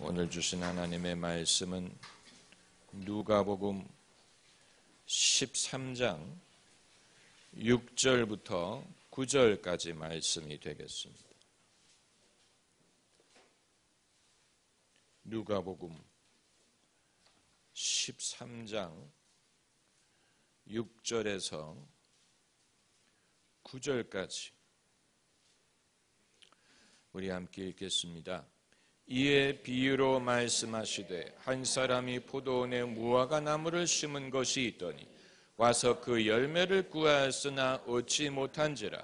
오늘 주신 하나님의 말씀은 누가복음 13장 6절부터 9절까지 말씀이 되겠습니다. 누가복음 13장 6절에서 9절까지 우리 함께 읽겠습니다. 이에 비유로 말씀하시되 한 사람이 포도원에 무화과 나무를 심은 것이 있더니 와서 그 열매를 구하였으나 얻지 못한지라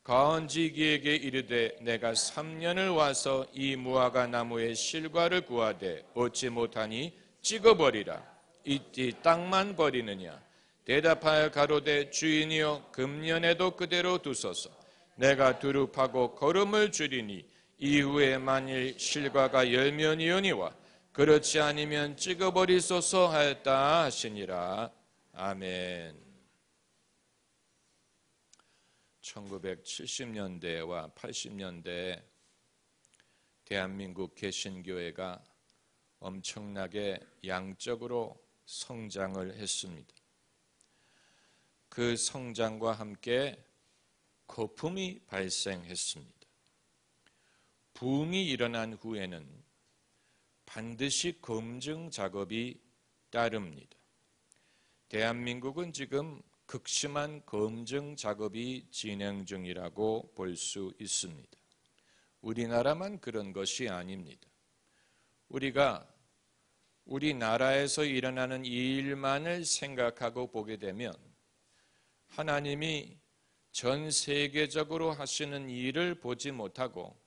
가언지기에게 이르되 내가 3년을 와서 이 무화과 나무의 실과를 구하되 얻지 못하니 찍어버리라. 이띠 땅만 버리느냐. 대답하여 가로되 주인이여 금년에도 그대로 두소서. 내가 두릅하고 거름을 줄이니 이후에 만일 실과가 열면이오니와 그렇지 아니면 찍어버리소서 하였다 하시니라. 아멘. 1970년대와 80년대 대한민국 개신교회가 엄청나게 양적으로 성장을 했습니다. 그 성장과 함께 거품이 발생했습니다. 붕이 일어난 후에는 반드시 검증 작업이 따릅니다. 대한민국은 지금 극심한 검증 작업이 진행 중이라고 볼 수 있습니다. 우리나라만 그런 것이 아닙니다. 우리가 우리나라에서 일어나는 이 일만을 생각하고 보게 되면 하나님이 전 세계적으로 하시는 일을 보지 못하고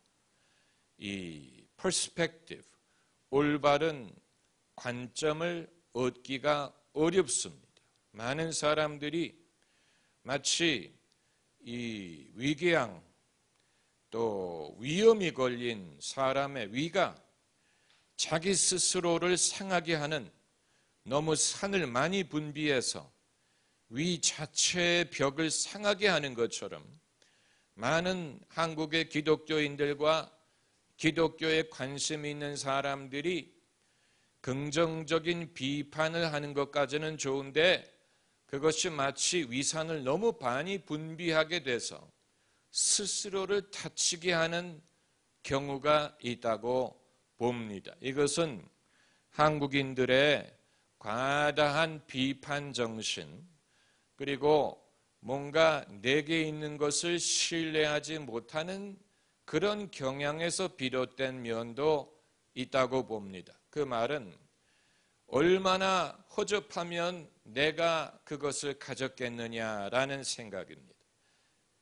이 퍼스펙티브, 올바른 관점을 얻기가 어렵습니다. 많은 사람들이 마치 이 위궤양 또 위험이 걸린 사람의 위가 자기 스스로를 상하게 하는 너무 산을 많이 분비해서 위 자체의 벽을 상하게 하는 것처럼 많은 한국의 기독교인들과 기독교에 관심이 있는 사람들이 긍정적인 비판을 하는 것까지는 좋은데 그것이 마치 위산을 너무 많이 분비하게 돼서 스스로를 다치게 하는 경우가 있다고 봅니다. 이것은 한국인들의 과다한 비판 정신 그리고 뭔가 내게 있는 것을 신뢰하지 못하는 그런 경향에서 비롯된 면도 있다고 봅니다. 그 말은 얼마나 허접하면 내가 그것을 가졌겠느냐라는 생각입니다.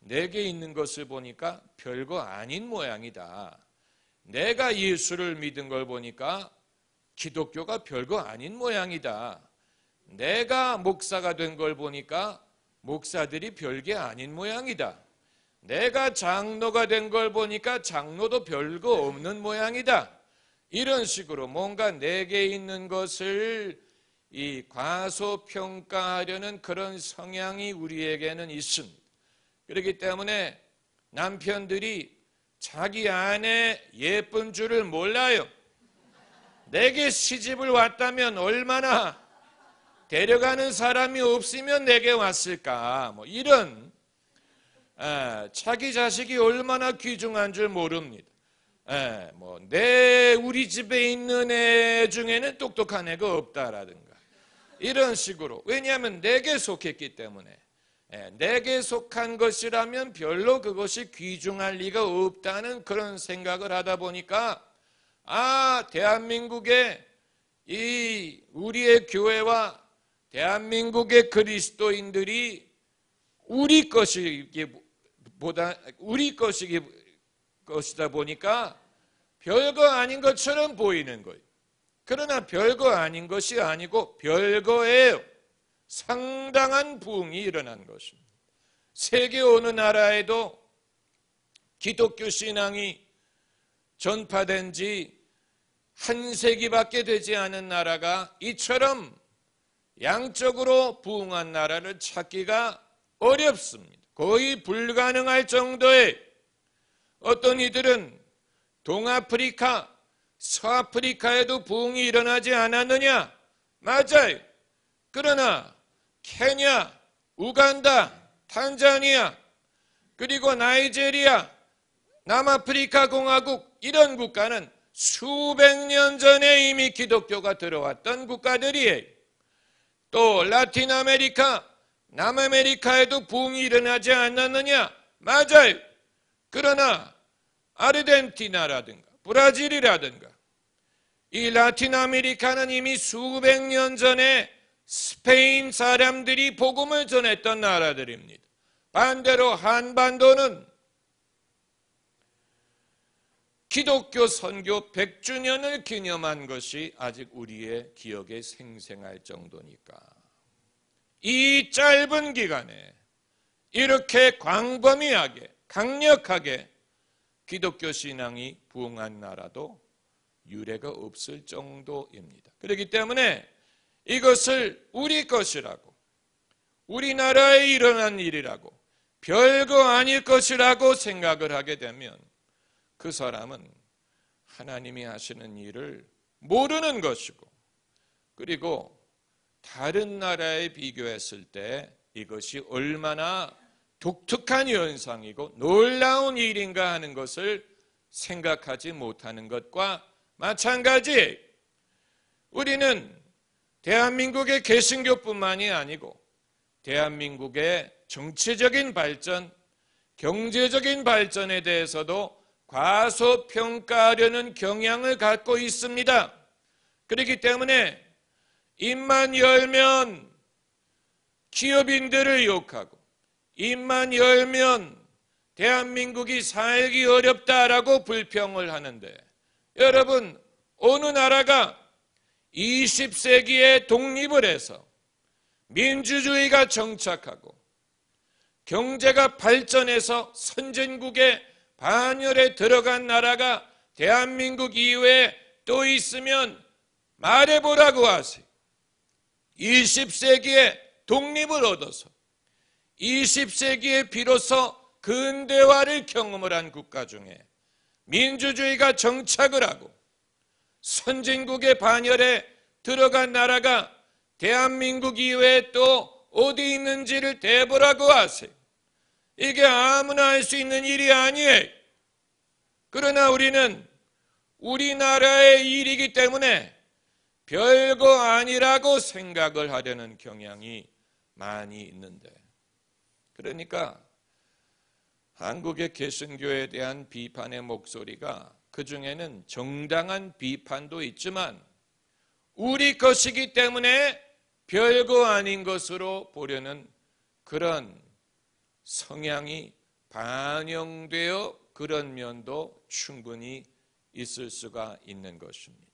내게 있는 것을 보니까 별거 아닌 모양이다. 내가 예수를 믿은 걸 보니까 기독교가 별거 아닌 모양이다. 내가 목사가 된 걸 보니까 목사들이 별게 아닌 모양이다. 내가 장로가 된 걸 보니까 장로도 별거 없는 모양이다. 이런 식으로 뭔가 내게 있는 것을 이 과소평가하려는 그런 성향이 우리에게는 있습니다. 그렇기 때문에 남편들이 자기 아내 예쁜 줄을 몰라요. 내게 시집을 왔다면 얼마나 데려가는 사람이 없으면 내게 왔을까. 뭐 이런 자기 자식이 얼마나 귀중한 줄 모릅니다. 우리 집에 있는 애 중에는 똑똑한 애가 없다라든가 이런 식으로. 왜냐하면 내게 속했기 때문에 내게 속한 것이라면 별로 그것이 귀중할 리가 없다는 그런 생각을 하다 보니까 대한민국의 이 우리의 교회와 대한민국의 그리스도인들이 우리 것이다 보니까 별거 아닌 것처럼 보이는 거예요. 그러나 별거 아닌 것이 아니고 별거예요. 상당한 부흥이 일어난 것입니다. 세계 어느 나라에도 기독교 신앙이 전파된 지 한 세기밖에 되지 않은 나라가 이처럼 양적으로 부흥한 나라를 찾기가 어렵습니다. 거의 불가능할 정도의 어떤 이들은 동아프리카, 서아프리카에도 부흥이 일어나지 않았느냐? 맞아요. 그러나 케냐, 우간다, 탄자니아, 그리고 나이제리아, 남아프리카 공화국 이런 국가는 수백 년 전에 이미 기독교가 들어왔던 국가들이에요. 또 라틴 아메리카, 남아메리카에도 부흥이 일어나지 않았느냐? 맞아요. 그러나 아르헨티나라든가 브라질이라든가 이 라틴 아메리카는 이미 수백 년 전에 스페인 사람들이 복음을 전했던 나라들입니다. 반대로 한반도는 기독교 선교 100주년을 기념한 것이 아직 우리의 기억에 생생할 정도니까 이 짧은 기간에 이렇게 광범위하게 강력하게 기독교 신앙이 부흥한 나라도 유례가 없을 정도입니다. 그렇기 때문에 이것을 우리 것이라고, 우리나라에 일어난 일이라고, 별거 아닐 것이라고 생각을 하게 되면 그 사람은 하나님이 하시는 일을 모르는 것이고, 그리고 다른 나라에 비교했을 때 이것이 얼마나 독특한 현상이고 놀라운 일인가 하는 것을 생각하지 못하는 것과 마찬가지. 우리는 대한민국의 개신교뿐만이 아니고 대한민국의 정치적인 발전, 경제적인 발전에 대해서도 과소평가하려는 경향을 갖고 있습니다. 그렇기 때문에 입만 열면 기업인들을 욕하고 입만 열면 대한민국이 살기 어렵다라고 불평을 하는데, 여러분, 어느 나라가 20세기에 독립을 해서 민주주의가 정착하고 경제가 발전해서 선진국의 반열에 들어간 나라가 대한민국 이외에 또 있으면 말해보라고 하세요. 20세기에 독립을 얻어서 20세기에 비로소 근대화를 경험을 한 국가 중에 민주주의가 정착을 하고 선진국의 반열에 들어간 나라가 대한민국 이외에 또 어디 있는지를 대보라고 하세요. 이게 아무나 할 수 있는 일이 아니에요. 그러나 우리는 우리나라의 일이기 때문에 별거 아니라고 생각을 하려는 경향이 많이 있는데, 그러니까 한국의 개신교에 대한 비판의 목소리가 그중에는 정당한 비판도 있지만 우리 것이기 때문에 별거 아닌 것으로 보려는 그런 성향이 반영되어 그런 면도 충분히 있을 수가 있는 것입니다.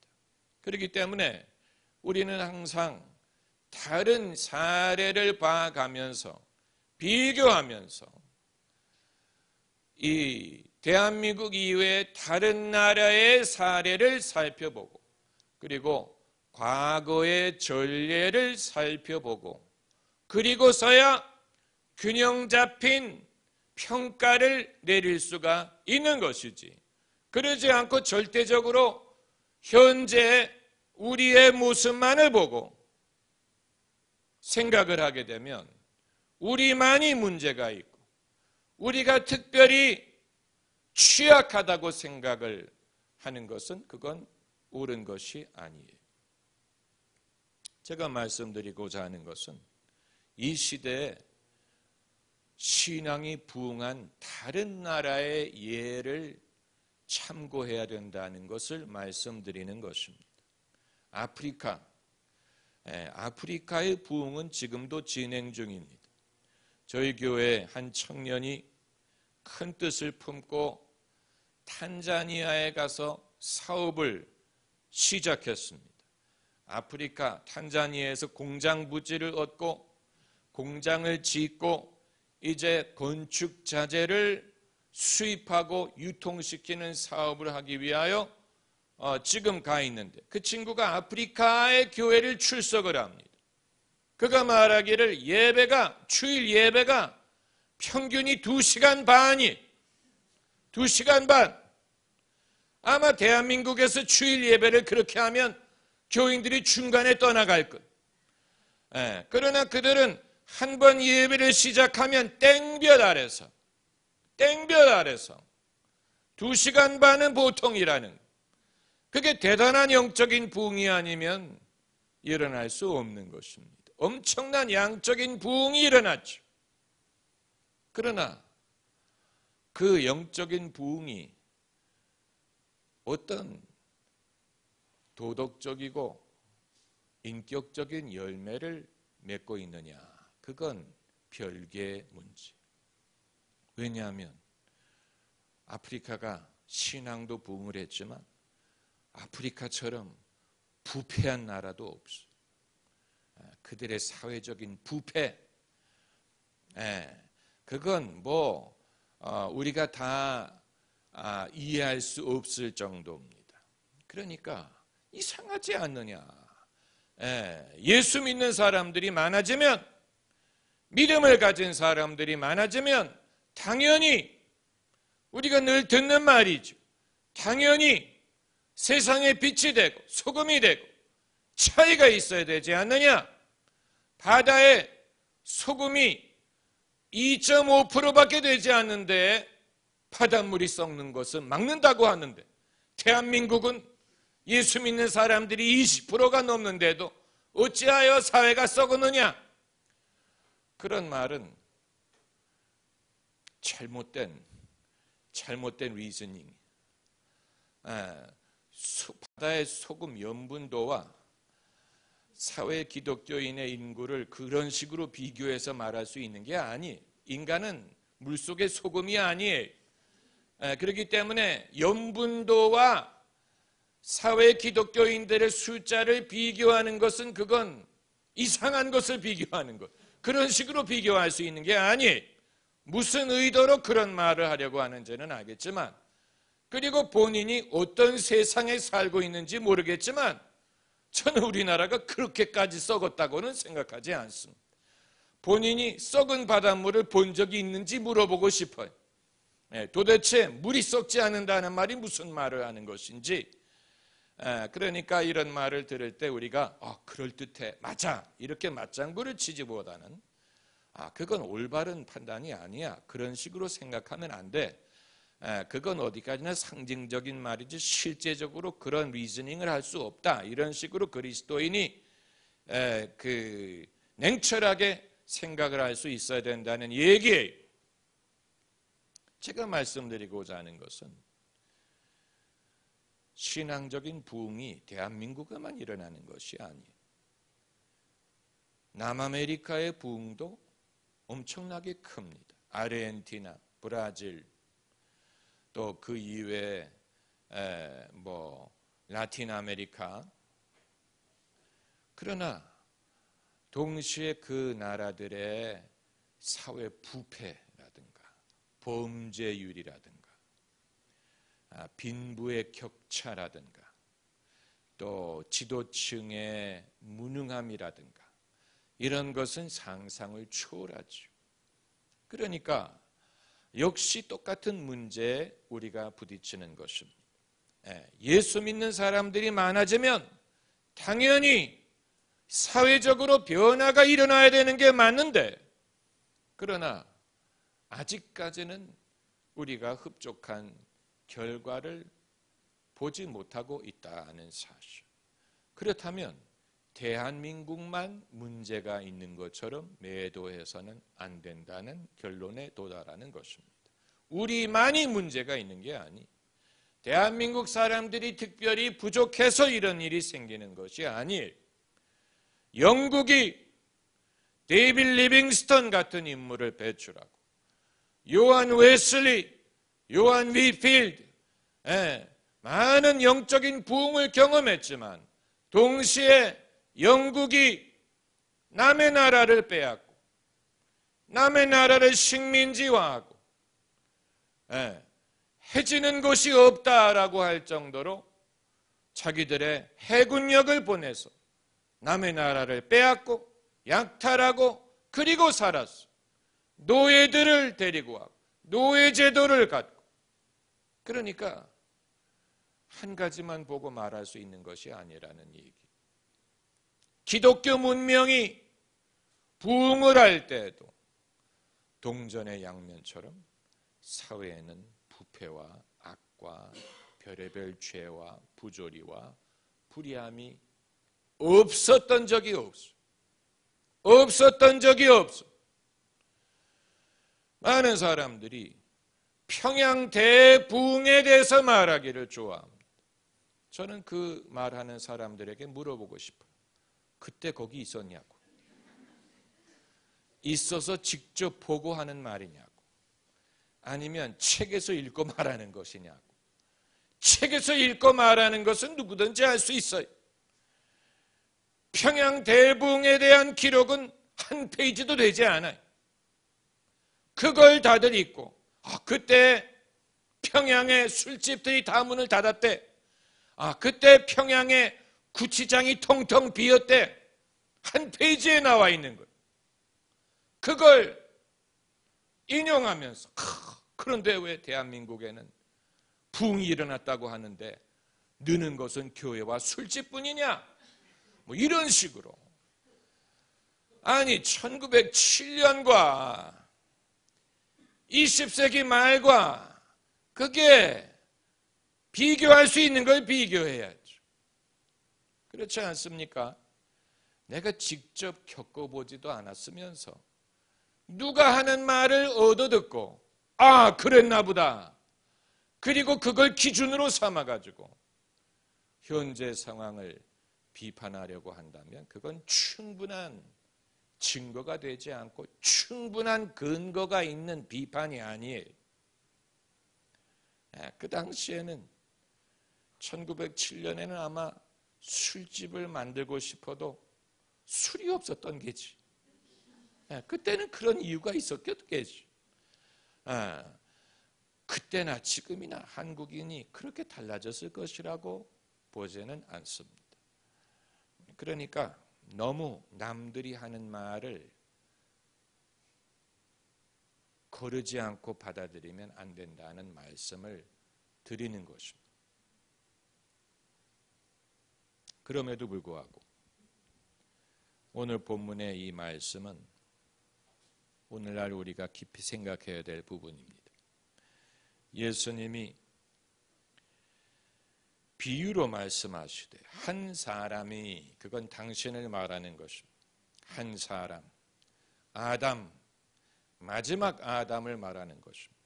그렇기 때문에 우리는 항상 다른 사례를 봐가면서 비교하면서 이 대한민국 이외의 다른 나라의 사례를 살펴보고, 그리고 과거의 전례를 살펴보고, 그리고서야 균형 잡힌 평가를 내릴 수가 있는 것이지, 그러지 않고 절대적으로 현재 우리의 모습만을 보고 생각을 하게 되면 우리만이 문제가 있고 우리가 특별히 취약하다고 생각을 하는 것은 그건 옳은 것이 아니에요. 제가 말씀드리고자 하는 것은 이 시대에 신앙이 부흥한 다른 나라의 예를 참고해야 된다는 것을 말씀드리는 것입니다. 아프리카의 부흥은 지금도 진행 중입니다. 저희 교회 한 청년이 큰 뜻을 품고 탄자니아에 가서 사업을 시작했습니다. 아프리카 탄자니아에서 공장 부지를 얻고 공장을 짓고 이제 건축 자재를 수입하고 유통시키는 사업을 하기 위하여 지금 가 있는데, 그 친구가 아프리카의 교회를 출석을 합니다. 그가 말하기를 주일 예배가 평균이 2시간 반이 2시간 반. 아마 대한민국에서 주일 예배를 그렇게 하면 교인들이 중간에 떠나갈 것. 그러나 그들은 한 번 예배를 시작하면 땡볕 아래서 2시간 반은 보통이라는, 그게 대단한 영적인 부흥이 아니면 일어날 수 없는 것입니다. 엄청난 양적인 부흥이 일어났죠. 그러나 그 영적인 부흥이 어떤 도덕적이고 인격적인 열매를 맺고 있느냐, 그건 별개의 문제. 왜냐하면 아프리카가 신앙도 부흥을 했지만 아프리카처럼 부패한 나라도 없어. 그들의 사회적인 부패, 그건 우리가 다 이해할 수 없을 정도입니다. 그러니까 이상하지 않느냐. 예수 믿는 사람들이 많아지면, 믿음을 가진 사람들이 많아지면 당연히 우리가 늘 듣는 말이죠. 당연히 세상에 빛이 되고 소금이 되고 차이가 있어야 되지 않느냐. 바다에 소금이 2.5%밖에 되지 않는데 바닷물이 썩는 것은 막는다고 하는데, 대한민국은 예수 믿는 사람들이 20%가 넘는데도 어찌하여 사회가 썩었느냐. 그런 말은 잘못된 리즈닝. 바다의 소금 염분도와 사회 기독교인의 인구를 그런 식으로 비교해서 말할 수 있는 게 아니에요. 인간은 물속의 소금이 아니에요. 그렇기 때문에 염분도와 사회 기독교인들의 숫자를 비교하는 것은 그건 이상한 것을 비교하는 것. 그런 식으로 비교할 수 있는 게 아니에요. 무슨 의도로 그런 말을 하려고 하는지는 알겠지만, 그리고 본인이 어떤 세상에 살고 있는지 모르겠지만 저는 우리나라가 그렇게까지 썩었다고는 생각하지 않습니다. 본인이 썩은 바닷물을 본 적이 있는지 물어보고 싶어요. 도대체 물이 썩지 않는다는 말이 무슨 말을 하는 것인지. 그러니까 이런 말을 들을 때 우리가 그럴듯해, 맞아, 이렇게 맞장구를 치지보다는 그건 올바른 판단이 아니야, 그런 식으로 생각하면 안 돼. 그건 어디까지나 상징적인 말이지 실제적으로 그런 리즈닝을 할 수 없다. 이런 식으로 그리스도인이 냉철하게 생각을 할 수 있어야 된다는 얘기예요. 제가 말씀드리고자 하는 것은 신앙적인 부흥이 대한민국에만 일어나는 것이 아니에요. 남아메리카의 부흥도 엄청나게 큽니다. 아르헨티나, 브라질, 또 그 이외에 라틴 아메리카. 그러나 동시에 그 나라들의 사회 부패라든가 범죄율이라든가 빈부의 격차라든가 또 지도층의 무능함이라든가 이런 것은 상상을 초월하죠. 그러니까 역시 똑같은 문제에 우리가 부딪히는 것입니다. 예수 믿는 사람들이 많아지면 당연히 사회적으로 변화가 일어나야 되는 게 맞는데, 그러나 아직까지는 우리가 흡족한 결과를 보지 못하고 있다는 사실. 그렇다면 대한민국만 문제가 있는 것처럼 매도해서는 안 된다는 결론에 도달하는 것입니다. 우리만이 문제가 있는 게 아니, 대한민국 사람들이 특별히 부족해서 이런 일이 생기는 것이 아니에요. 영국이 데이빗 리빙스턴 같은 인물을 배출하고 요한 웨슬리, 요한 위필드, 많은 영적인 부흥을 경험했지만 동시에 영국이 남의 나라를 빼앗고 남의 나라를 식민지화하고 해지는 곳이 없다라고 할 정도로 자기들의 해군력을 보내서 남의 나라를 빼앗고 약탈하고 그리고 살았어. 노예들을 데리고 하고 노예제도를 갖고. 그러니까 한 가지만 보고 말할 수 있는 것이 아니라는 얘기. 기독교 문명이 부흥을 할 때에도 동전의 양면처럼 사회에는 부패와 악과 별의별 죄와 부조리와 불의함이 없었던 적이 없어. 없었던 적이 없어. 많은 사람들이 평양 대부흥에 대해서 말하기를 좋아합니다. 저는 그 말하는 사람들에게 물어보고 싶어요. 그때 거기 있었냐고. 있어서 직접 보고 하는 말이냐고. 아니면 책에서 읽고 말하는 것이냐고. 책에서 읽고 말하는 것은 누구든지 알 수 있어요. 평양 대부흥에 대한 기록은 한 페이지도 되지 않아요. 그걸 다들 읽고 그때 평양의 술집들이 다 문을 닫았대. 그때 평양의 구치장이 텅텅 비었대. 한 페이지에 나와 있는 거예요. 그걸 인용하면서 그런데 왜 대한민국에는 부흥이 일어났다고 하는데 느는 것은 교회와 술집뿐이냐? 뭐 이런 식으로. 아니 1907년과 20세기 말과 그게 비교할 수 있는 걸 비교해야죠. 그렇지 않습니까? 내가 직접 겪어보지도 않았으면서 누가 하는 말을 얻어듣고 그랬나 보다. 그리고 그걸 기준으로 삼아가지고 현재 상황을 비판하려고 한다면 그건 충분한 증거가 되지 않고 충분한 근거가 있는 비판이 아니에요. 그 당시에는 1907년에는 아마 술집을 만들고 싶어도 술이 없었던 게지. 그때는 그런 이유가 있었겠지. 그때나 지금이나 한국인이 그렇게 달라졌을 것이라고 보지는 않습니다. 그러니까 너무 남들이 하는 말을 거르지 않고 받아들이면 안 된다는 말씀을 드리는 것입니다. 그럼에도 불구하고 오늘 본문의 이 말씀은 오늘날 우리가 깊이 생각해야 될 부분입니다. 예수님이 비유로 말씀하시되 한 사람이, 그건 당신을 말하는 것입니다. 한 사람, 아담, 마지막 아담을 말하는 것입니다.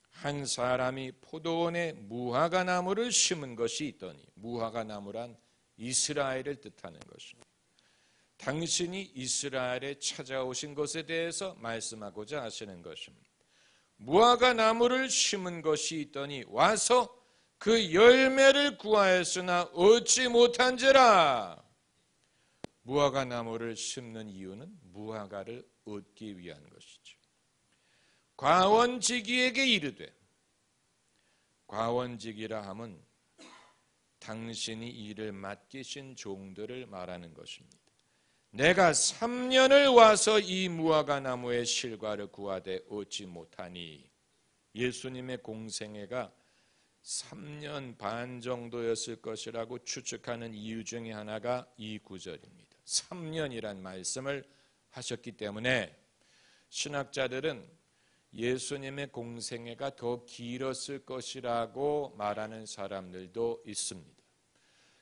한 사람이 포도원에 무화과 나무를 심은 것이 있더니, 무화과 나무란 이스라엘을 뜻하는 것입니다. 당신이 이스라엘에 찾아오신 것에 대해서 말씀하고자 하시는 것입니다. 무화과 나무를 심은 것이 있더니 와서 그 열매를 구하였으나 얻지 못한지라. 무화과 나무를 심는 이유는 무화과를 얻기 위한 것이죠. 과원지기에게 이르되, 과원지기라 함은 당신이 이를 맡기신 종들을 말하는 것입니다. 내가 3년을 와서 이 무화과 나무의 실과를 구하되 얻지 못하니, 예수님의 공생애가 3년 반 정도였을 것이라고 추측하는 이유 중에 하나가 이 구절입니다. 3년이란 말씀을 하셨기 때문에 신학자들은 예수님의 공생애가 더 길었을 것이라고 말하는 사람들도 있습니다.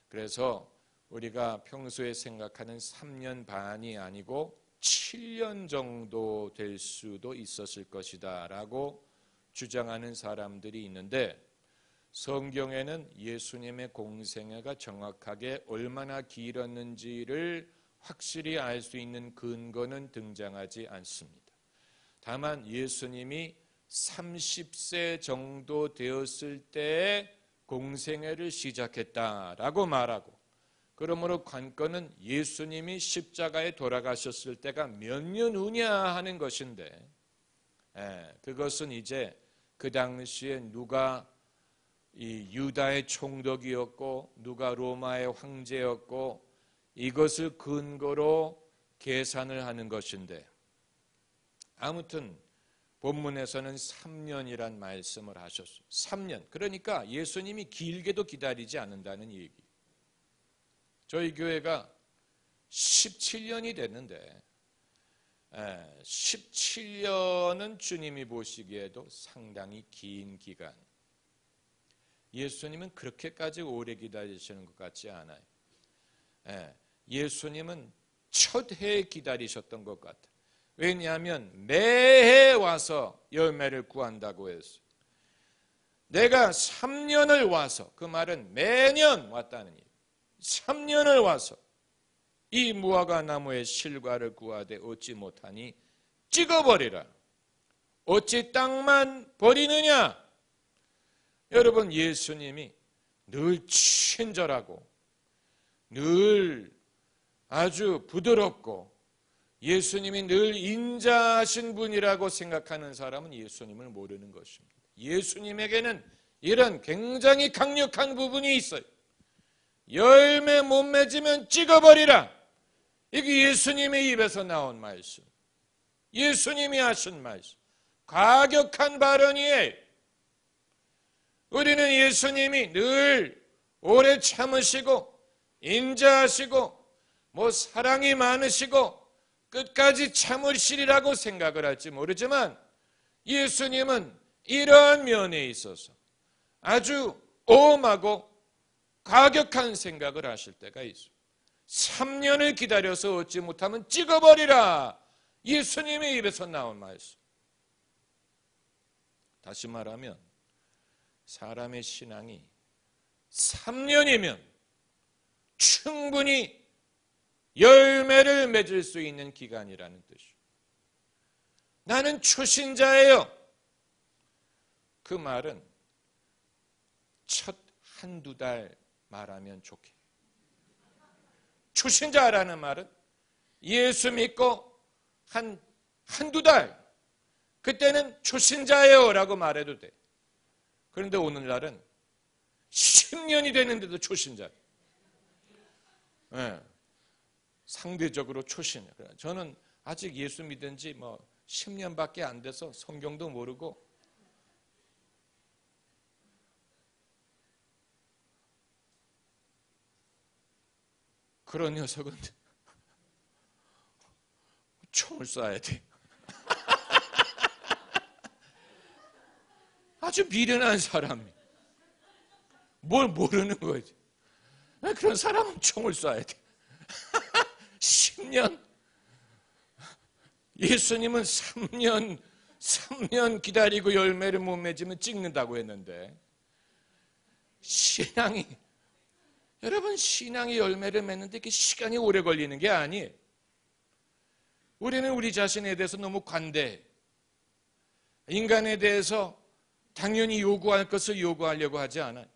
그래서 우리가 평소에 생각하는 3년 반이 아니고 7년 정도 될 수도 있었을 것이다 라고 주장하는 사람들이 있는데, 성경에는 예수님의 공생애가 정확하게 얼마나 길었는지를 확실히 알 수 있는 근거는 등장하지 않습니다. 다만 예수님이 30세 정도 되었을 때에 공생애를 시작했다라고 말하고, 그러므로 관건은 예수님이 십자가에 돌아가셨을 때가 몇 년 후냐 하는 것인데, 그것은 이제 그 당시에 누가 이 유다의 총독이었고 누가 로마의 황제였고 이것을 근거로 계산을 하는 것인데, 아무튼 본문에서는 3년이란 말씀을 하셨어요. 3년. 그러니까 예수님이 길게도 기다리지 않는다는 얘기. 저희 교회가 17년이 됐는데 17년은 주님이 보시기에도 상당히 긴 기간. 예수님은 그렇게까지 오래 기다리시는 것 같지 않아요. 예수님은 첫 해에 기다리셨던 것 같아요. 왜냐하면 매해 와서 열매를 구한다고 했어요. 내가 3년을 와서, 그 말은 매년 왔다는 얘기예요. 3년을 와서 이 무화과 나무의 실과를 구하되 얻지 못하니 찍어버리라. 어찌 땅만 버리느냐? 여러분, 예수님이 늘 친절하고 늘 아주 부드럽고 예수님이 늘 인자하신 분이라고 생각하는 사람은 예수님을 모르는 것입니다. 예수님에게는 이런 굉장히 강력한 부분이 있어요. 열매 못 맺으면 찍어버리라. 이게 예수님의 입에서 나온 말씀. 예수님이 하신 말씀. 과격한 발언이에요. 우리는 예수님이 늘 오래 참으시고 인자하시고 사랑이 많으시고 끝까지 참으시리라고 생각을 할지 모르지만 예수님은 이러한 면에 있어서 아주 엄하고 과격한 생각을 하실 때가 있어요. 3년을 기다려서 얻지 못하면 찍어버리라. 예수님의 입에서 나온 말씀. 다시 말하면 사람의 신앙이 3년이면 충분히 열매를 맺을 수 있는 기간이라는 뜻이에요. 나는 초신자예요. 그 말은 첫 한두 달 말하면 좋게. 초신자라는 말은 예수 믿고 한두 달, 그때는 초신자예요 라고 말해도 돼. 그런데 오늘날은 10년이 됐는데도 초신자예요. 상대적으로 초신. 저는 아직 예수 믿은 지 10년밖에 안 돼서 성경도 모르고 그런 녀석은 총을 쏴야 돼. 아주 미련한 사람이 뭘 모르는 거지. 그런 사람은 총을 쏴야 돼. 10년? 예수님은 3년 기다리고 열매를 못 맺으면 찍는다고 했는데 여러분 신앙이 열매를 맺는데 이렇게 시간이 오래 걸리는 게 아니에요. 우리는 우리 자신에 대해서 너무 관대해. 인간에 대해서 당연히 요구할 것을 요구하려고 하지 않아요.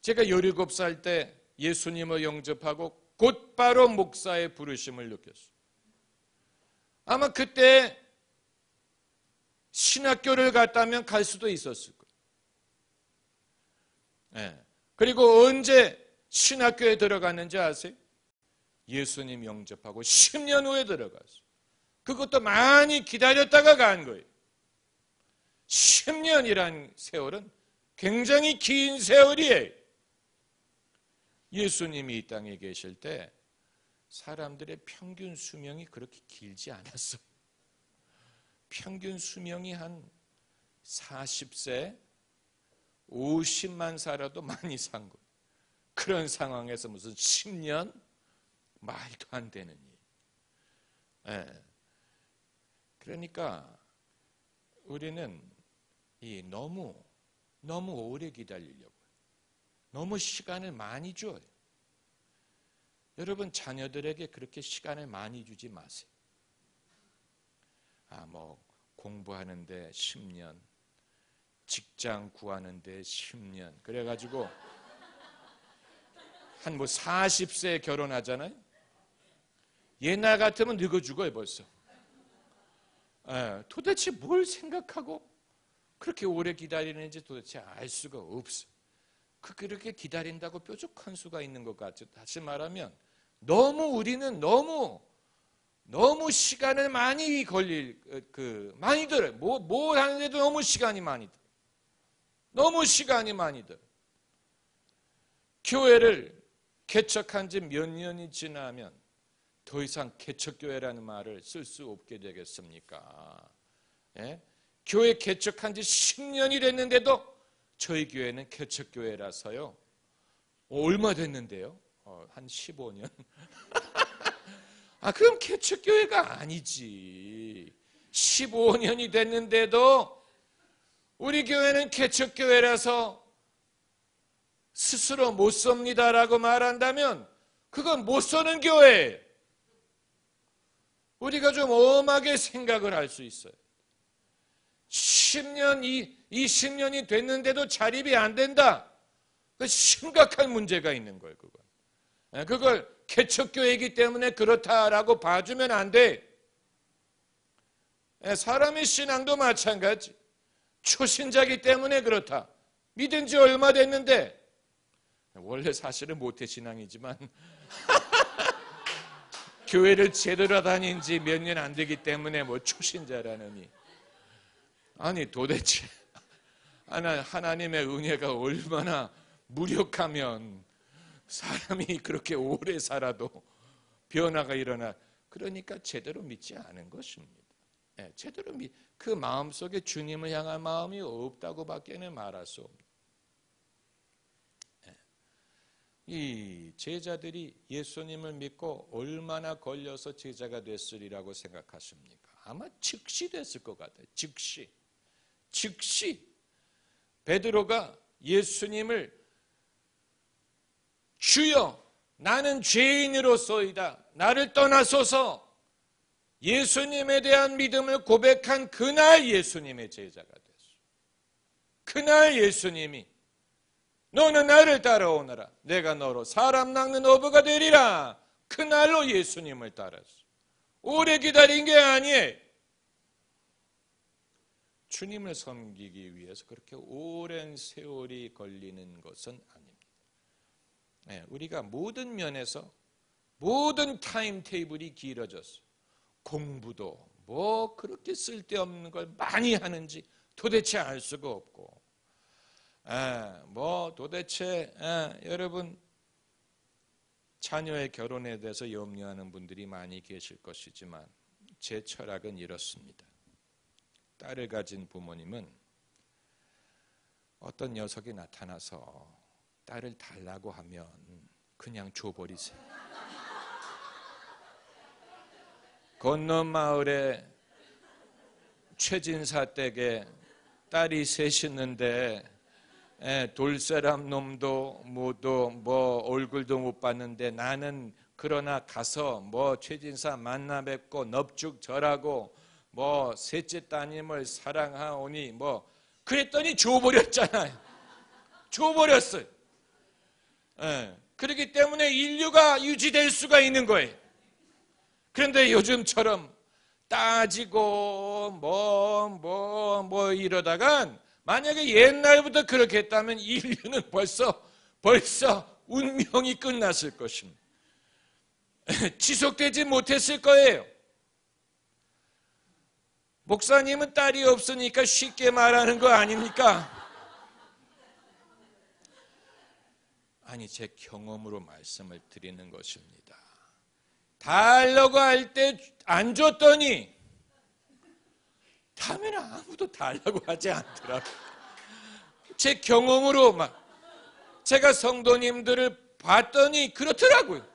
제가 17살 때 예수님을 영접하고 곧바로 목사의 부르심을 느꼈어요. 아마 그때 신학교를 갔다면 갈 수도 있었을 거예요. 그리고 언제 신학교에 들어갔는지 아세요? 예수님 영접하고 10년 후에 들어갔어요. 그것도 많이 기다렸다가 간 거예요. 10년이란 세월은 굉장히 긴 세월이에요. 예수님이 이 땅에 계실 때 사람들의 평균 수명이 그렇게 길지 않았어. 평균 수명이 한 40세, 50만 살아도 많이 산 거예요. 그런 상황에서 무슨 10년? 말도 안 되는 일. 그러니까 우리는 너무 오래 기다리려고 해요. 너무 시간을 많이 줘요. 여러분 자녀들에게 그렇게 시간을 많이 주지 마세요. 공부하는데 10년, 직장 구하는데 10년. 그래가지고 한 40세에 결혼하잖아요. 옛날 같으면 늙어 죽어요 벌써. 도대체 뭘 생각하고 그렇게 오래 기다리는지 도대체 알 수가 없어. 그렇게 기다린다고 뾰족한 수가 있는 것 같죠. 다시 말하면 우리는 너무 너무 시간을 많이 많이 들어요. 뭘 하는데도 너무 시간이 많이 들어요. 너무 시간이 많이 들어요. 교회를 개척한 지 몇 년이 지나면 더 이상 개척교회라는 말을 쓸 수 없게 되겠습니까? 예? 교회 개척한 지 10년이 됐는데도 저희 교회는 개척교회라서요. 얼마 됐는데요? 한 15년. 그럼 개척교회가 아니지. 15년이 됐는데도 우리 교회는 개척교회라서 스스로 못 섭니다라고 말한다면 그건 못 서는 교회예요. 우리가 좀 엄하게 생각을 할 수 있어요. 10년, 20년이 됐는데도 자립이 안 된다. 그 심각한 문제가 있는 거예요. 그걸 개척교회이기 때문에 그렇다라고 봐주면 안 돼. 사람의 신앙도 마찬가지. 초신자이기 때문에 그렇다. 믿은 지 얼마 됐는데, 원래 사실은 모태신앙이지만 교회를 제대로 다닌 지 몇 년 안 되기 때문에 초신자라느니. 아니 도대체 하나님의 은혜가 얼마나 무력하면 사람이 그렇게 오래 살아도 변화가 일어나. 그러니까 제대로 믿지 않은 것입니다. 제대로 그 마음속에 주님을 향한 마음이 없다고 밖에는 말할 수 없습니다. 이 제자들이 예수님을 믿고 얼마나 걸려서 제자가 됐으리라고 생각하십니까? 아마 즉시 됐을 것 같아요. 즉시 베드로가 예수님을 주여 나는 죄인으로소이다 나를 떠나소서 예수님에 대한 믿음을 고백한 그날 예수님의 제자가 됐어요. 그날 예수님이 너는 나를 따라오너라 내가 너로 사람 낚는 어부가 되리라. 그날로 예수님을 따랐어요. 오래 기다린 게 아니에요. 주님을 섬기기 위해서 그렇게 오랜 세월이 걸리는 것은 아닙니다. 우리가 모든 면에서 모든 타임테이블이 길어졌어요. 공부도 그렇게 쓸데없는 걸 많이 하는지 도대체 알 수가 없고 도대체 여러분 자녀의 결혼에 대해서 염려하는 분들이 많이 계실 것이지만 제 철학은 이렇습니다. 딸을 가진 부모님은 어떤 녀석이 나타나서 딸을 달라고 하면 그냥 줘버리세요. 건너 마을에 최진사 댁에 딸이 셋 있는데 돌사람 놈도 얼굴도 못 봤는데 나는 그러나 가서 최진사 만나 뵙고 넙죽 절하고 셋째 따님을 사랑하오니 그랬더니 줘버렸잖아요. 줘버렸어요. 그렇기 때문에 인류가 유지될 수가 있는 거예요. 그런데 요즘처럼 따지고 이러다간 만약에 옛날부터 그렇게 했다면 인류는 벌써 운명이 끝났을 것입니다. 지속되지 못했을 거예요. 목사님은 딸이 없으니까 쉽게 말하는 거 아닙니까? 아니 제 경험으로 말씀을 드리는 것입니다. 달라고 할 때 안 줬더니 다음에는 아무도 달라고 하지 않더라고요. 제 경험으로 제가 성도님들을 봤더니 그렇더라고요.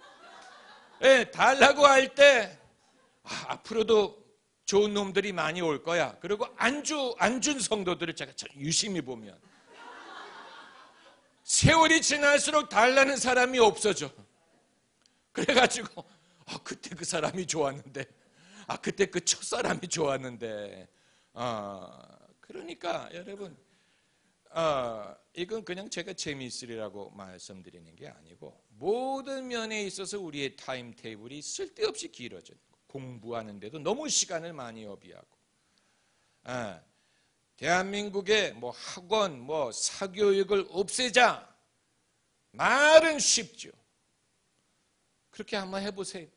달라고 할 때 앞으로도 좋은 놈들이 많이 올 거야. 그리고 안 준 성도들을 제가 유심히 보면 세월이 지날수록 달라는 사람이 없어져. 그래가지고 그때 그 사람이 좋았는데 그때 그 첫사람이 좋았는데 그러니까 여러분 이건 그냥 제가 재미있으리라고 말씀드리는 게 아니고 모든 면에 있어서 우리의 타임테이블이 쓸데없이 길어져요. 공부하는데도 너무 시간을 많이 허비하고 대한민국의 학원 사교육을 없애자 말은 쉽죠. 그렇게 한번 해보세요.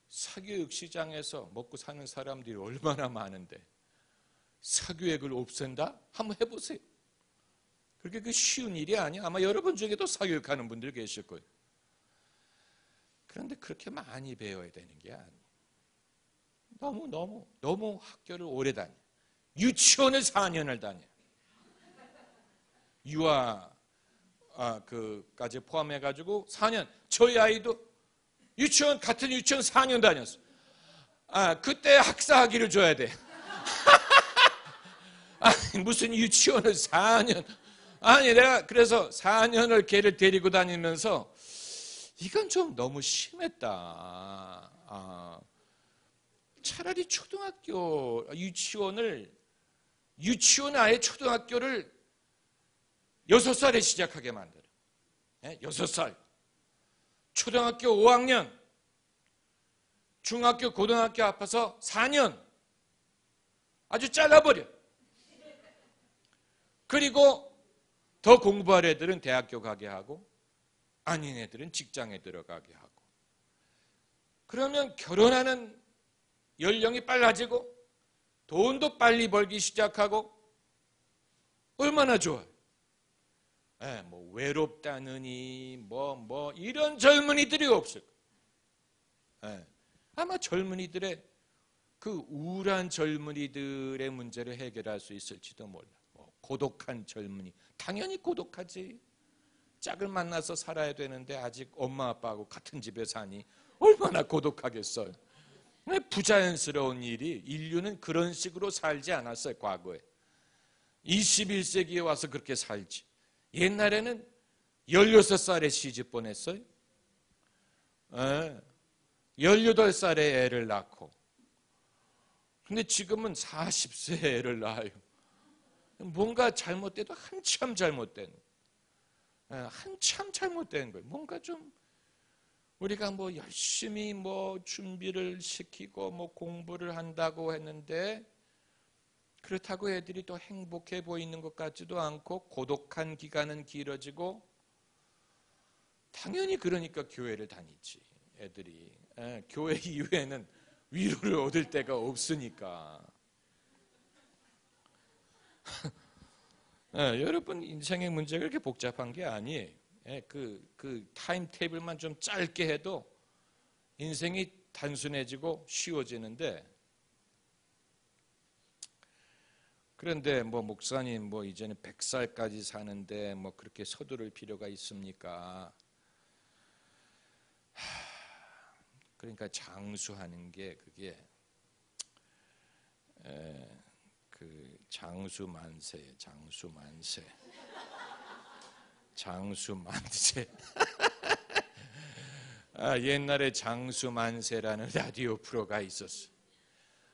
사교육 시장에서 먹고 사는 사람들이 얼마나 많은데 사교육을 없앤다? 한번 해보세요. 그렇게 그 쉬운 일이 아니야. 아마 여러분 중에도 사교육하는 분들 계실 거예요. 그런데 그렇게 많이 배워야 되는 게 아니에요. 너무 학교를 오래 다녀. 유치원을 4년을 다녀. 유아 그까지 포함해가지고 4년. 저희 아이도 같은 유치원 4년 다녔어. 그때 학사학위를 줘야 돼. 아니, 무슨 유치원을 4년. 아니, 내가 그래서 4년을 걔를 데리고 다니면서 이건 좀 너무 심했다. 차라리 유치원 아예 초등학교를 6살에 시작하게 만들어. 6살. 초등학교 5학년. 중학교, 고등학교 합해서 4년. 아주 잘라버려. 그리고 더 공부할 애들은 대학교 가게 하고 아닌 애들은 직장에 들어가게 하고. 그러면 결혼하는 연령이 빨라지고 돈도 빨리 벌기 시작하고 얼마나 좋아요. 뭐 외롭다느니 뭐 이런 젊은이들이 없을 거예요. 아마 젊은이들의 그 우울한 젊은이들의 문제를 해결할 수 있을지도 몰라. 고독한 젊은이. 당연히 고독하지. 짝을 만나서 살아야 되는데 아직 엄마 아빠하고 같은 집에 사니 얼마나 고독하겠어요. 부자연스러운 일이 인류는 그런 식으로 살지 않았어요. 과거에. 21세기에 와서 그렇게 살지. 옛날에는 16살에 시집 보냈어요. 18살에 애를 낳고. 근데 지금은 40세에 애를 낳아요. 뭔가 잘못돼도 한참 잘못된 거예요. 뭔가 좀 우리가 뭐 열심히 뭐 준비를 시키고 뭐 공부를 한다고 했는데 그렇다고 애들이 또 행복해 보이는 것 같지도 않고 고독한 기간은 길어지고 당연히 그러니까 교회를 다니지 애들이. 교회 이후에는 위로를 얻을 데가 없으니까. 여러분 인생의 문제가 그렇게 복잡한 게 아니에요. 그 타임 테이블만 좀 짧게 해도 인생이 단순해지고 쉬워지는데, 그런데 뭐 목사님 뭐 이제는 100살까지 사는데 뭐 그렇게 서두를 필요가 있습니까? 그러니까 장수하는 게 그게 그 장수만세예요. 장수만세. 옛날에 장수만세라는 라디오 프로가 있었어.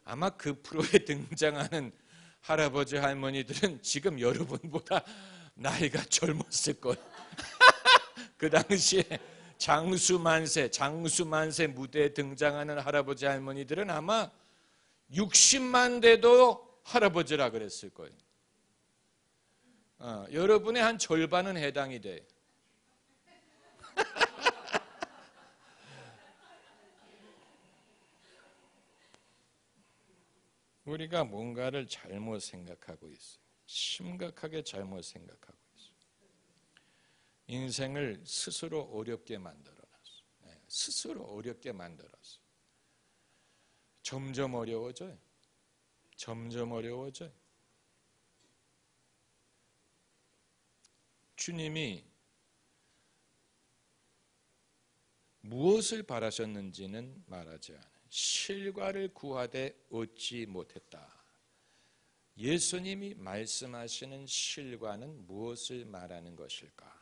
아마 그 프로에 등장하는 할아버지 할머니들은 지금 여러분보다 나이가 젊었을 거예요. 그 당시에 장수만세 무대에 등장하는 할아버지 할머니들은 아마 60만 돼도 할아버지라 그랬을 거예요. 여러분의 한 절반은 해당이 돼. 우리가 뭔가를 잘못 생각하고 있어요. 심각하게 잘못 생각하고 있어요. 인생을 스스로 어렵게 만들어놨어요. 스스로 어렵게 만들었어요. 점점 어려워져요. 주님이 무엇을 바라셨는지는 말하지 않아요. 실과를 구하되 얻지 못했다. 예수님이 말씀하시는 실과는 무엇을 말하는 것일까?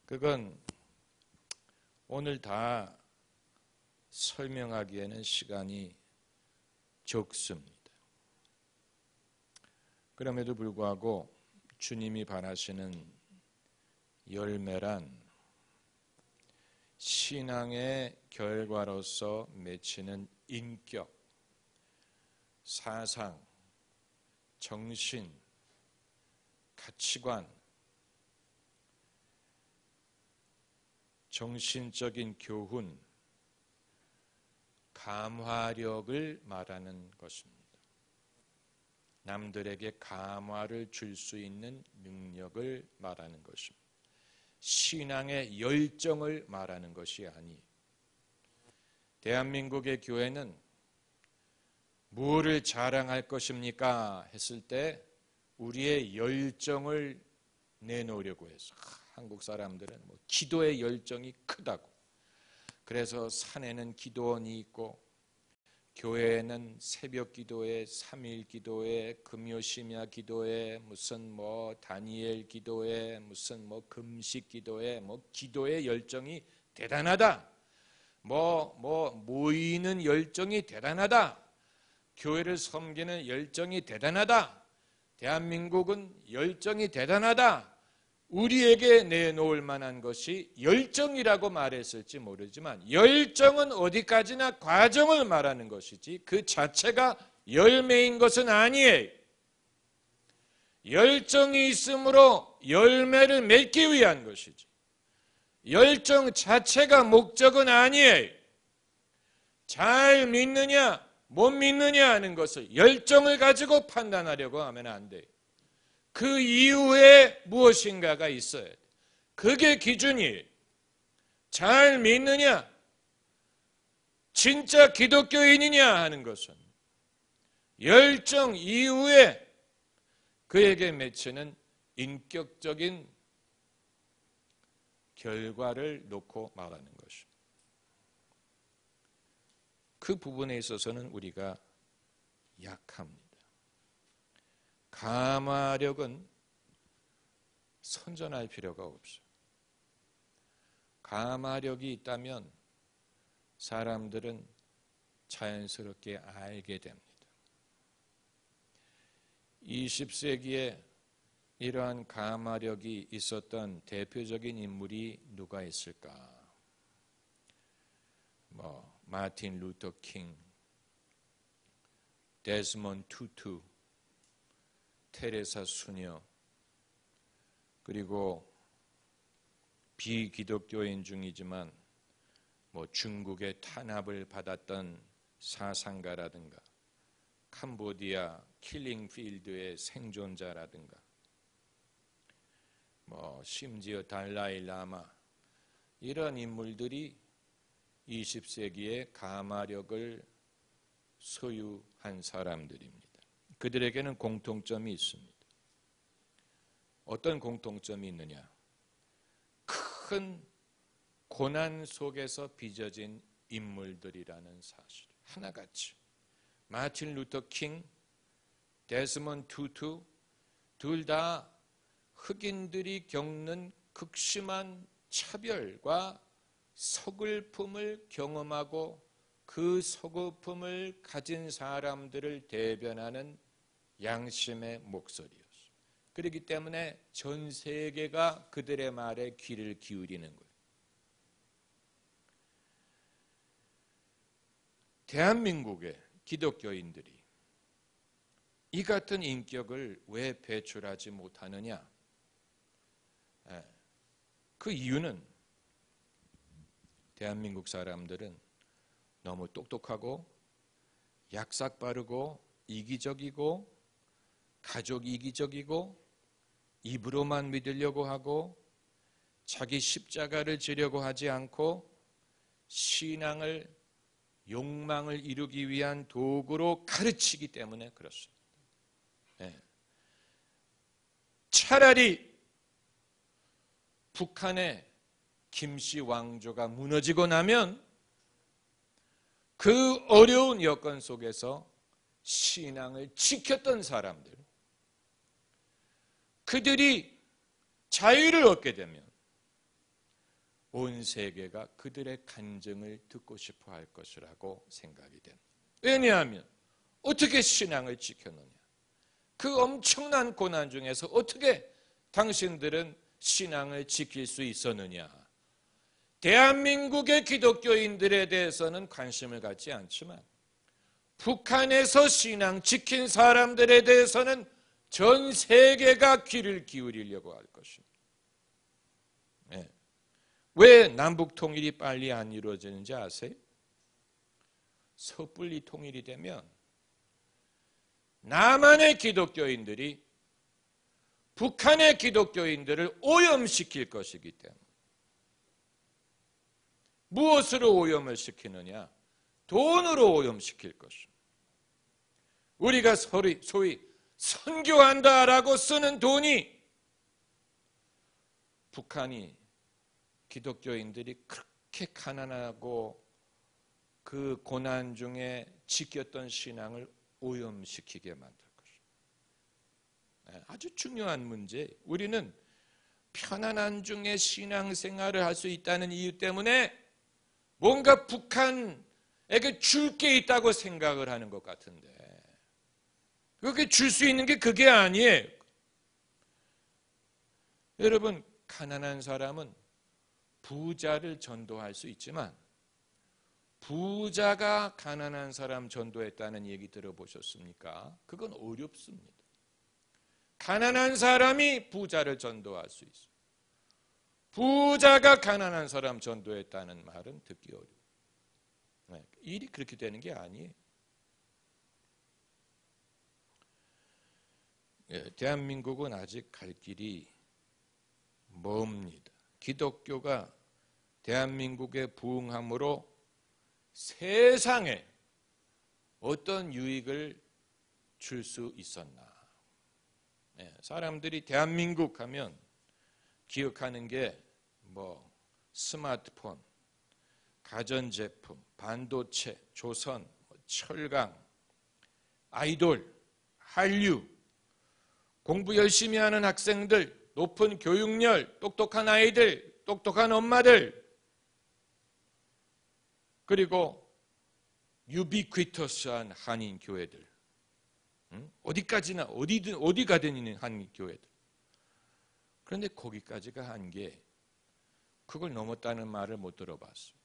그건 오늘 다 설명하기에는 시간이 적습니다. 그럼에도 불구하고 주님이 바라시는 열매란 신앙의 결과로서 맺히는 인격, 사상, 정신, 가치관, 정신적인 교훈, 감화력을 말하는 것입니다. 남들에게 감화를 줄 수 있는 능력을 말하는 것입니다. 신앙의 열정을 말하는 것이 아니에요. 대한민국의 교회는 무엇을 자랑할 것입니까? 했을 때 우리의 열정을 내놓으려고 해서 한국 사람들은 기도의 열정이 크다고. 그래서 산에는 기도원이 있고 교회에는 새벽 기도회, 3일 기도회, 금요 심야 기도회, 무슨 다니엘 기도회, 무슨 금식 기도회, 기도의 열정이 대단하다. 모이는 열정이 대단하다. 교회를 섬기는 열정이 대단하다. 대한민국은 열정이 대단하다. 우리에게 내놓을 만한 것이 열정이라고 말했을지 모르지만 열정은 어디까지나 과정을 말하는 것이지 그 자체가 열매인 것은 아니에요. 열정이 있으므로 열매를 맺기 위한 것이지 열정 자체가 목적은 아니에요. 잘 믿느냐 못 믿느냐 하는 것을 열정을 가지고 판단하려고 하면 안 돼요. 그 이후에 무엇인가가 있어야 돼. 그게 기준이에요. 잘 믿느냐, 진짜 기독교인이냐 하는 것은 열정 이후에 그에게 맺히는 인격적인 결과를 놓고 말하는 것입니다. 그 부분에 있어서는 우리가 약합니다. 감화력은 선전할 필요가 없어요. 감화력이 있다면 사람들은 자연스럽게 알게 됩니다. 20세기에 이러한 감화력이 있었던 대표적인 인물이 누가 있을까? 마틴 루터 킹, 데스몬드 투투, 테레사 수녀, 그리고 비기독교인 중이지만 중국의 탄압을 받았던 사상가라든가 캄보디아 킬링필드의 생존자라든가 심지어 달라이 라마 이런 인물들이 20세기의 감화력을 소유한 사람들입니다. 그들에게는 공통점이 있습니다. 어떤 공통점이 있느냐? 큰 고난 속에서 빚어진 인물들이라는 사실. 하나같이 마틴 루터 킹, 데스몬드 투투 둘 다 흑인들이 겪는 극심한 차별과 서글픔을 경험하고 그 서글픔을 가진 사람들을 대변하는 양심의 목소리였어요. 그렇기 때문에 전 세계가 그들의 말에 귀를 기울이는 거예요. 대한민국의 기독교인들이 이 같은 인격을 왜 배출하지 못하느냐? 그 이유는 대한민국 사람들은 너무 똑똑하고 약삭 빠르고 이기적이고 가족 이기적이고 입으로만 믿으려고 하고 자기 십자가를 지려고 하지 않고 신앙을 욕망을 이루기 위한 도구로 가르치기 때문에 그렇습니다. 차라리 북한의 김씨 왕조가 무너지고 나면 그 어려운 여건 속에서 신앙을 지켰던 사람들, 그들이 자유를 얻게 되면 온 세계가 그들의 간증을 듣고 싶어 할 것이라고 생각이 됩니다. 왜냐하면 어떻게 신앙을 지켰느냐? 그 엄청난 고난 중에서 어떻게 당신들은 신앙을 지킬 수 있었느냐? 대한민국의 기독교인들에 대해서는 관심을 갖지 않지만 북한에서 신앙 지킨 사람들에 대해서는 전 세계가 귀를 기울이려고 할 것입니다. 왜 남북 통일이 빨리 안 이루어지는지 아세요? 섣불리 통일이 되면 남한의 기독교인들이 북한의 기독교인들을 오염시킬 것이기 때문에. 무엇으로 오염을 시키느냐? 돈으로 오염시킬 것입니다. 우리가 소위 선교한다라고 쓰는 돈이 북한이 기독교인들이 그렇게 가난하고 그 고난 중에 지켰던 신앙을 오염시키게 만들 것입니다. 아주 중요한 문제. 우리는 편안한 중에 신앙생활을 할 수 있다는 이유 때문에 뭔가 북한에게 줄 게 있다고 생각을 하는 것 같은데 그렇게 줄 수 있는 게 그게 아니에요. 여러분, 가난한 사람은 부자를 전도할 수 있지만 부자가 가난한 사람 전도했다는 얘기 들어보셨습니까? 그건 어렵습니다. 가난한 사람이 부자를 전도할 수 있어요. 부자가 가난한 사람 전도했다는 말은 듣기 어려워요. 일이 그렇게 되는 게 아니에요. 대한민국은 아직 갈 길이 멉니다. 기독교가 대한민국의 부흥함으로 세상에 어떤 유익을 줄 수 있었나? 사람들이 대한민국 하면 기억하는 게 스마트폰, 가전제품, 반도체, 조선, 철강, 아이돌, 한류, 공부 열심히 하는 학생들, 높은 교육열, 똑똑한 아이들, 똑똑한 엄마들, 그리고 유비퀴터스한 한인 교회들, 어디까지나 어디 가든 있는 한인 교회들. 그런데 거기까지가 한 게 그걸 넘었다는 말을 못 들어봤어요.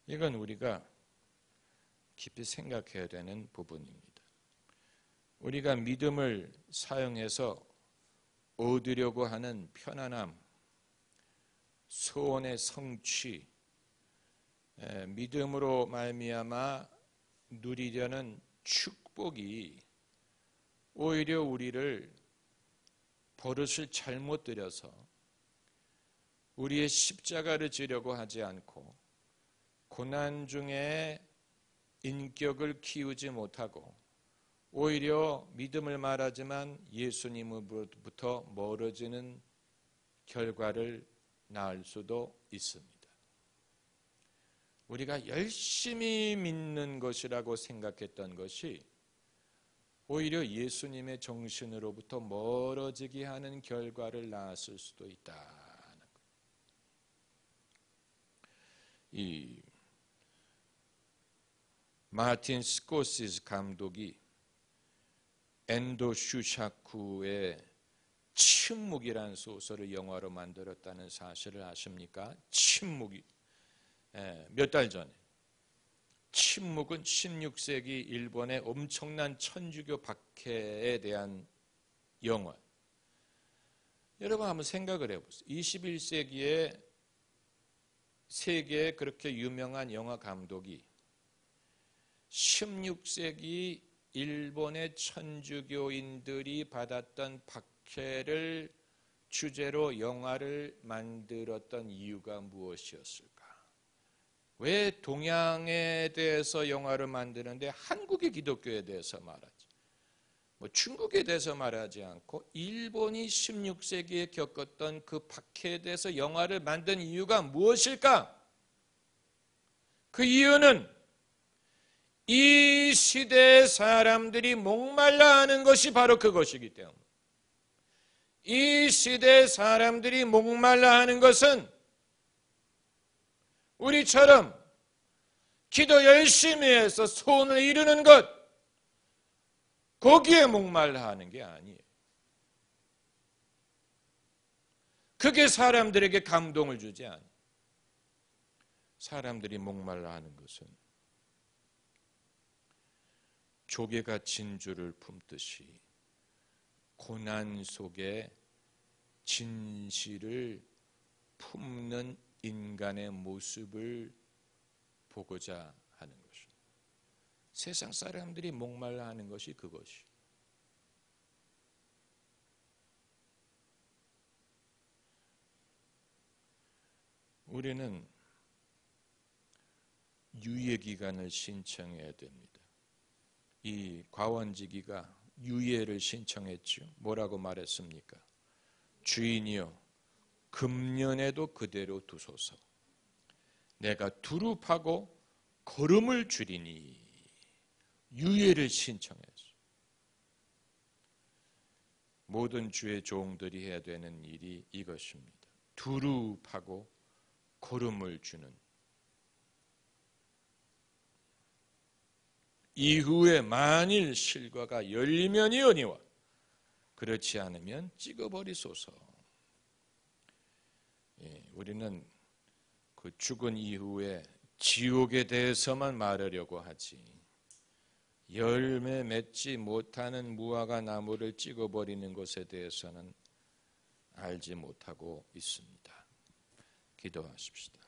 이건 우리가 깊이 생각해야 되는 부분입니다. 우리가 믿음을 사용해서 얻으려고 하는 편안함, 소원의 성취, 믿음으로 말미암아 누리려는 축복이 오히려 우리를 버릇을 잘못 들여서 우리의 십자가를 지려고 하지 않고 고난 중에 인격을 키우지 못하고 오히려 믿음을 말하지만 예수님으로부터 멀어지는 결과를 낳을 수도 있습니다. 우리가 열심히 믿는 것이라고 생각했던 것이 오히려 예수님의 정신으로부터 멀어지게 하는 결과를 낳았을 수도 있다는 것. 이 마틴 스코시스 감독이 엔도 슈샤쿠의 침묵이라는 소설을 영화로 만들었다는 사실을 아십니까? 침묵이 몇 달 전에. 침묵은 16세기 일본의 엄청난 천주교 박해에 대한 영화. 여러분 한번 생각을 해보세요. 21세기에 세계에 그렇게 유명한 영화 감독이 16세기 일본의 천주교인들이 받았던 박해를 주제로 영화를 만들었던 이유가 무엇이었을까? 왜 동양에 대해서 영화를 만드는데 한국의 기독교에 대해서 말하지? 중국에 대해서 말하지 않고 일본이 16세기에 겪었던 그 박해에 대해서 영화를 만든 이유가 무엇일까? 그 이유는 이 시대의 사람들이 목말라 하는 것이 바로 그것이기 때문에, 이 시대의 사람들이 목말라 하는 것은 우리처럼 기도 열심히 해서 소원을 이루는 것, 거기에 목말라 하는 게 아니에요. 그게 사람들에게 감동을 주지 않아요. 사람들이 목말라 하는 것은 조개가 진주를 품듯이 고난 속에 진실을 품는 인간의 모습을 보고자 하는 것입니다. 세상 사람들이 목말라 하는 것이 그것이. 우리는 유예기간을 신청해야 됩니다. 이 과원지기가 유예를 신청했죠. 뭐라고 말했습니까? 주인이여, 금년에도 그대로 두소서. 내가 두릅하고 거름을 줄이니. 유예를 신청했어요. 모든 주의 종들이 해야 되는 일이 이것입니다. 두릅하고 거름을 주는. 이후에 만일 실과가 열리면이오니와 그렇지 않으면 찍어버리소서. 우리는 그 죽은 이후에 지옥에 대해서만 말하려고 하지 열매 맺지 못하는 무화과 나무를 찍어버리는 것에 대해서는 알지 못하고 있습니다. 기도하십시다.